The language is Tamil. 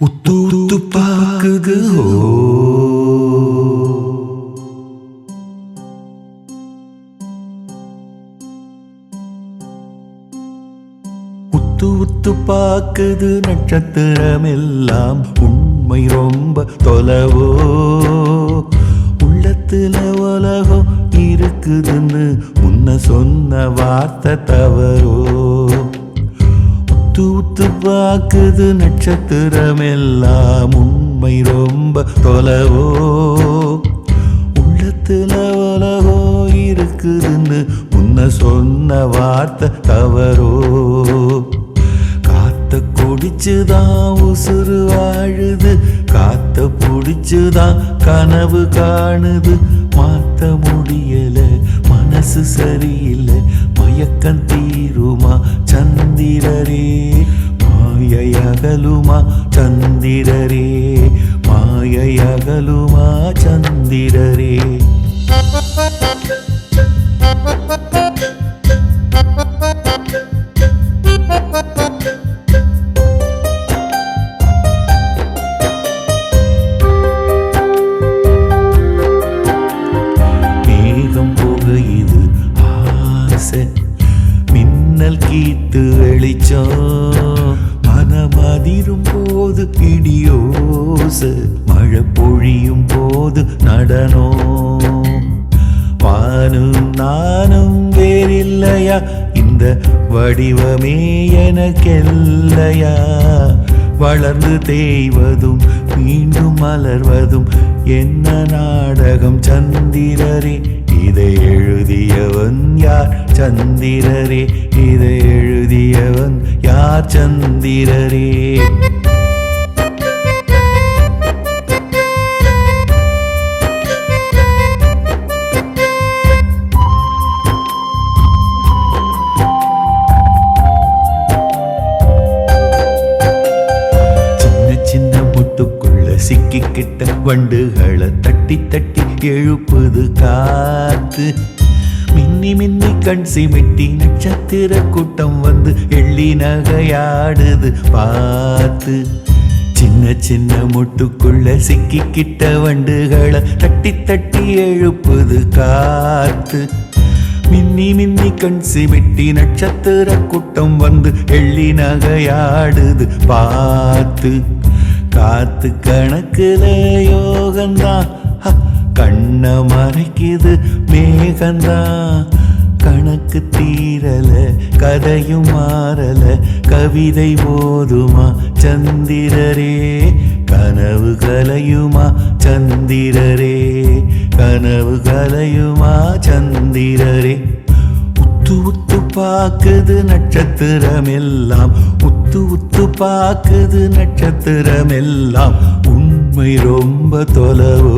உத்து உத்து பாக்குது உத்து உத்து பாக்குது நட்சத்திரம் எல்லாம் உண்மை ரொம்ப தொலைவோ உள்ளத்துல உலகம் இருக்குதுன்னு முன்ன சொன்ன வார்த்தை தவறோ உத்து உத்து பாக்குது நட்சத்திரம் எல்லாம் உண்மை ரொம்ப தொலைவோ உள்ளத்துல உலகோ இருக்குதுன்னு முன்ன சொன்ன வார்த்தை தவறோ காத்த குடிச்சுதான் உசுறு வாழுது காத்த புடிச்சுதான் கனவு காணுது மாத்த முடியல மனசு சரியில்லை மயக்கம் தீருமா சந்திரரே மாயையகலுமா சந்திரரே மாயையகலுமா சந்திரரே மின்னல் கீத்து வெளிச்சம் மனமதிரும் போது இடியோச மழை பொழியும் போது நடனோ வானும் நானும் வேறில்லையா இந்த வடிவமே எனக்கெல்லையா வளர்ந்து தேய்வதும் மீண்டும் மலர்வதும் என்ன நாடகம் சந்திரரே இதை எழுதியவன் யார் சந்திரரே இதை எழுதியவன் யார் சந்திரரே சிக்கிக்கிட்ட வண்டுகளை தட்டி தட்டி எழுப்புது காத்து மின்னி மின்னி கண் சிமிட்டி நட்சத்திர கூட்டம் வந்து எள்ளி நகையாடுது பார்த்து சின்ன சின்ன முட்டுக்குள்ள சிக்கிக்கிட்ட வண்டுகளை தட்டி தட்டி எழுப்புது காத்து மின்னி மின்னி கண் சிமிட்டி நட்சத்திர கூட்டம் வந்து எள்ளி நகையாடுது பார்த்து காத்து கணக்குல யோகந்தான் கண்ண மறைக்குது மேகந்தான் கணக்கு தீரல கதையும் மாறல கவிதை போதுமா சந்திரரே கனவு கலையுமா சந்திரரே கனவு கலையுமா சந்திரரே உத்து உத்து பாக்குது நட்சத்திரம் எல்லாம் உத்து உத்து பாக்குது நட்சத்திரம் எல்லாம் உண்மை ரொம்ப தொலைவோ